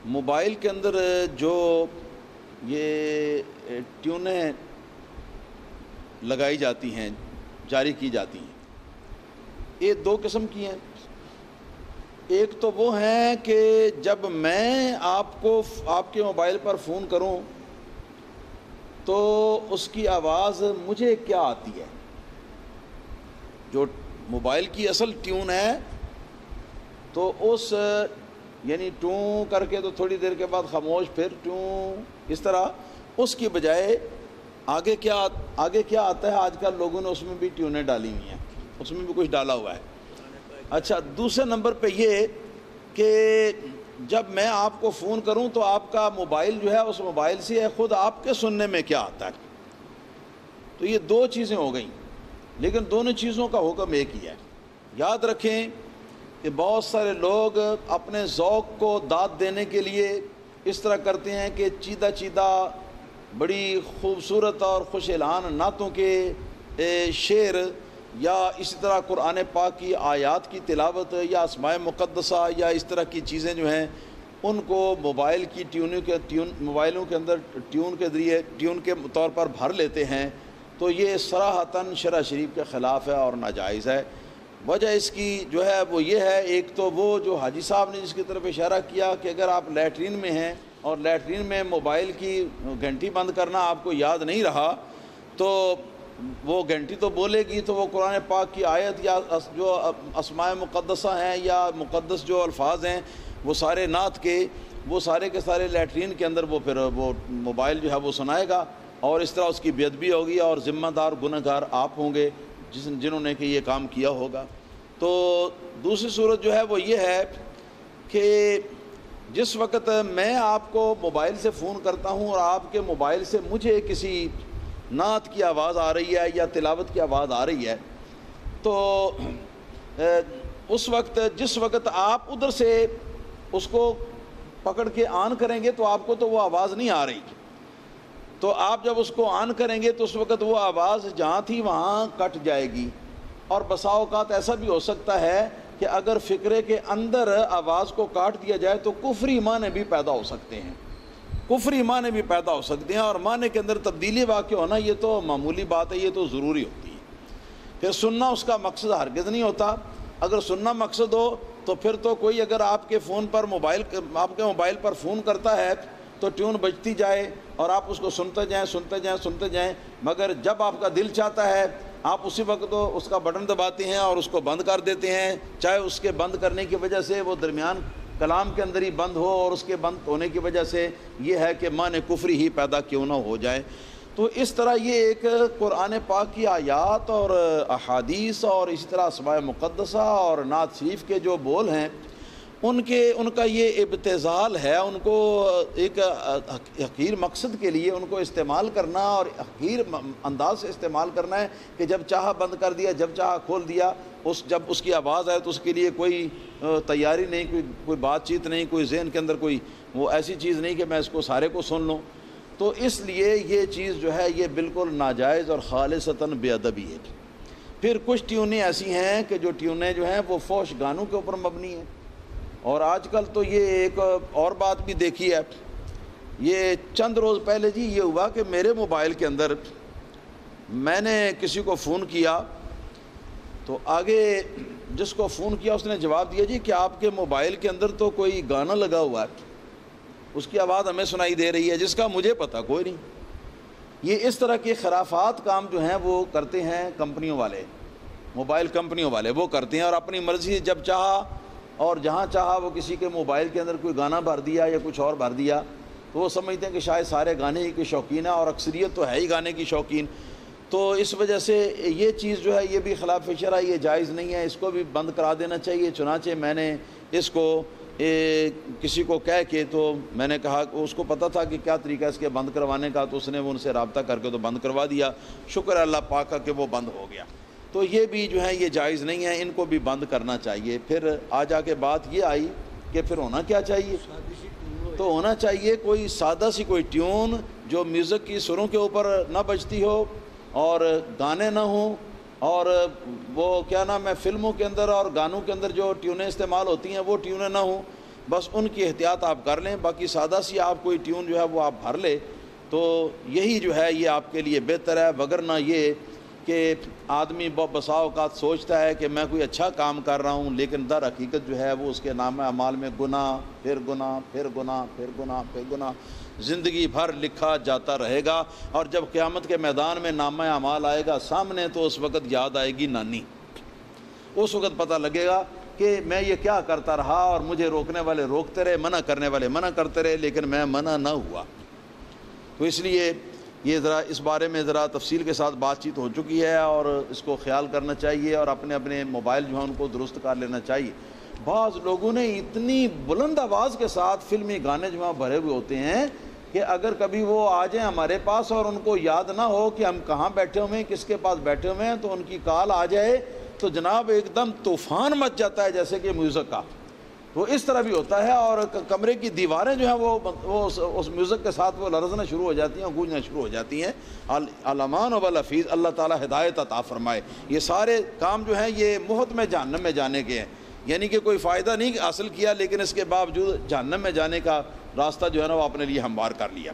Mobile کے اندر جو یہ ٹیونیں لگائی جاتی ہیں، جاری کی جاتی ہیں، یہ دو قسم کی ہیں۔ ایک تو وہ ہیں کہ جب میں آپ کے موبائل پر فون کروں تو اس کی آواز مجھے کیا آتی ہے، جو موبائل کی اصل ٹیون ہے تو اس یعنی ٹوں کر کے تو تھوڑی دیر کے بعد خاموش، پھر ٹوں، اس طرح اس کی بجائے آگے کیا آتا ہے، آج کل لوگوں نے اس میں بھی ٹیونیں ڈالی ہوئی ہیں، اس میں بھی کچھ ڈالا ہوا ہے۔ اچھا، دوسرے نمبر پہ یہ کہ جب میں آپ کو فون کروں تو آپ کا موبائل جو ہے اس موبائل سے خود آپ کے سننے میں کیا آتا ہے۔ تو یہ دو چیزیں ہو گئیں، لیکن دونوں چیزوں کا حکم ایک ہی ہے۔ یاد رکھیں کہ بہت سارے لوگ اپنے ذوق کو داد دینے کے لیے اس طرح کرتے ہیں کہ چیدہ بڑی خوبصورت اور خوش اعلان نعتوں کے شعر یا اسی طرح قرآن پاک کی آیات کی تلاوت یا اسماء مقدسہ یا اس طرح کی چیزیں جو ہیں ان کو موبائلوں کے اندر ٹیون کے ذریعے ٹیون کے طور پر بھر لیتے ہیں، تو یہ صراحتاً شرع شریف کے خلاف ہے اور ناجائز ہے۔ وجہ اس کی جو ہے وہ یہ ہے، ایک تو وہ جو حاجی صاحب نے جس کی طرف اشارہ کیا کہ اگر آپ لیٹرین میں ہیں اور لیٹرین میں موبائل کی گھنٹی بند کرنا آپ کو یاد نہیں رہا تو وہ گھنٹی تو بولے گی، تو وہ قرآن پاک کی آیت یا جو اسماء مقدسہ ہیں یا مقدس جو الفاظ ہیں وہ سارے نعت کے، وہ سارے کے سارے لیٹرین کے اندر وہ پھر وہ موبائل جو ہے وہ سنائے گا، اور اس طرح اس کی بے ادبی ہوگی اور ذمہ دار گنہگار آپ ہوں گے جنہوں نے کہ یہ کام کیا ہوگا۔ تو دوسری صورت جو ہے وہ یہ ہے کہ جس وقت میں آپ کو موبائل سے فون کرتا ہوں اور آپ کے موبائل سے مجھے کسی نعت کی آواز آ رہی ہے یا تلاوت کی آواز آ رہی ہے، تو اس وقت جس وقت آپ ادھر سے اس کو پکڑ کے آن کریں گے تو آپ کو تو وہ آواز نہیں آ رہی، تو آپ جب اس کو آن کریں گے تو اس وقت وہ آواز جہاں تھی وہاں کٹ جائے گی، اور بسا اوقات ایسا بھی ہو سکتا ہے کہ اگر فقرے کے اندر آواز کو کاٹ دیا جائے تو کفری معنی بھی پیدا ہو سکتے ہیں، کفری معنی بھی پیدا ہو سکتے ہیں، اور معنی کے اندر تبدیلی واقع ہونا یہ تو معمولی بات ہے، یہ تو ضروری ہوتی ہے۔ پھر سننا اس کا مقصد ہرگز نہیں ہوتا، اگر سننا مقصد ہو تو پھر تو کوئی اگر آپ کے موبائل پر فون کرتا ہے تو ٹیون بجتی جائے اور آپ اس کو سنتے جائیں، مگر جب آپ کا دل چاہتا ہے آپ اسی وقت اس کا بٹن دباتے ہیں اور اس کو بند کر دیتے ہیں، چاہے اس کے بند کرنے کی وجہ سے وہ درمیان کلام کے اندر ہی بند ہو اور اس کے بند ہونے کی وجہ سے یہ ہے کہ معنی کفری ہی پیدا کیوں نہ ہو جائے۔ تو اس طرح یہ ایک قرآن پاک کی آیات اور احادیث اور اسی طرح اسماء مقدسہ اور نعت شریف کے جو بول ہیں ان کا یہ ابتذال ہے، ان کو ایک حقیر مقصد کے لیے ان کو استعمال کرنا اور حقیر انداز سے استعمال کرنا ہے کہ جب چاہا بند کر دیا، جب چاہا کھول دیا، جب اس کی آواز آئے تو اس کے لیے کوئی تیاری نہیں، کوئی بات چیت نہیں، کوئی ذہن کے اندر کوئی وہ ایسی چیز نہیں کہ میں اس کو سارے کو سن لوں۔ تو اس لیے یہ چیز جو ہے یہ بالکل ناجائز اور خالصتاً بے ادبی ہے۔ پھر کچھ ٹیونیں ایسی ہیں کہ جو ٹیونیں جو ہیں وہ فحش گانوں کے اوپر مبنی ہیں، اور آج کل تو یہ ایک اور بات بھی دیکھی ہے، یہ چند روز پہلے جی یہ ہوا کہ میرے موبائل کے اندر میں نے کسی کو فون کیا تو آگے جس کو فون کیا اس نے جواب دیا جی کہ آپ کے موبائل کے اندر تو کوئی گانا لگا ہوا ہے، اس کی آواز ہمیں سنائی دے رہی ہے جس کا مجھے پتہ کوئی نہیں۔ یہ اس طرح کے خرافات کام جو ہیں وہ کرتے ہیں کمپنیوں والے، موبائل کمپنیوں والے وہ کرتے ہیں، اور اپنی مرضی سے جب چاہا اور جہاں چاہا وہ کسی کے موبائل کے اندر کوئی گانا بھر دیا یا کچھ اور بھر دیا، تو وہ سمجھتے ہیں کہ شاید سارے گانے ہی کے شوقین ہیں اور اکثریت تو ہے ہی گانے کی شوقین، تو اس وجہ سے یہ چیز جو ہے یہ بھی خلاف شرع، یہ جائز نہیں ہے، اس کو بھی بند کرا دینا چاہیے۔ چنانچہ میں نے اس کو کسی کو کہہ کے تو میں نے کہا کہ اس کو پتہ تھا کہ کیا طریقہ اس کے بند کروانے کا، تو اس نے ان سے رابطہ کر کے تو بند کروا دیا، شکر ہے اللہ پاک کا کہ وہ بند ہو گیا۔ تو یہ بھی جو ہے یہ جائز نہیں ہے، ان کو بھی بند کرنا چاہیے۔ پھر آ کے بات یہ آئی کہ پھر ہونا کیا چاہیے، تو ہونا چاہیے کوئی سادہ سی کوئی ٹیون جو میوزک کی سروں کے اوپر نہ بجتی ہو اور گانے نہ ہوں، اور وہ کیا نام ہے فلموں کے اندر اور گانوں کے اندر جو ٹیونیں استعمال ہوتی ہیں وہ ٹیونیں نہ ہوں، بس ان کی احتیاط آپ کر لیں، باقی سادہ سی آپ کوئی ٹیون جو ہے وہ آپ بھر لے تو یہی جو ہے یہ آپ کے لیے بہتر ہے، وگرنہ یہ کہ آدمی بسا اوقات سوچتا ہے کہ میں کوئی اچھا کام کر رہا ہوں، لیکن در حقیقت جو ہے وہ اس کے نامہ اعمال میں گناہ پھر گناہ پھر گناہ پھر گناہ پھر گناہ زندگی بھر لکھا جاتا رہے گا، اور جب قیامت کے میدان میں نامہ اعمال آئے گا سامنے تو اس وقت یاد آئے گی نانی، اس وقت پتہ لگے گا کہ میں یہ کیا کرتا رہا اور مجھے روکنے والے روکتے رہے، منع کرنے والے منع کرتے رہے، لیکن میں منع نہ ہوا۔ تو اس لیے یہ ذرا اس بارے میں ذرا تفصیل کے ساتھ بات چیت ہو چکی ہے، اور اس کو خیال کرنا چاہیے، اور اپنے اپنے موبائل جو ہیں ان کو درست کر لینا چاہیے۔ بعض لوگوں نے اتنی بلند آواز کے ساتھ فلمی گانے جو ہیں بھرے ہوئے ہوتے ہیں کہ اگر کبھی وہ آ جائیں ہمارے پاس اور ان کو یاد نہ ہو کہ ہم کہاں بیٹھے ہوئے ہیں، کس کے پاس بیٹھے ہوئے ہیں، تو ان کی کال آ جائے تو جناب ایک دم طوفان مچ جاتا ہے جیسے کہ میوزک کا، تو اس طرح بھی ہوتا ہے، اور کمرے کی دیواریں جو ہیں وہ اس میوزک کے ساتھ وہ لرزنا شروع ہو جاتی ہیں، گونجنا شروع ہو جاتی ہیں۔ الامان و الحفیظ، اللہ تعالیٰ ہدایت عطا فرمائے۔ یہ سارے کام جو ہیں یہ مفت میں جہنم میں جانے کے ہیں، یعنی کہ کوئی فائدہ نہیں حاصل کیا، لیکن اس کے باوجود جہنم میں جانے کا راستہ جو ہے نا وہ اپنے لیے ہموار کر لیا۔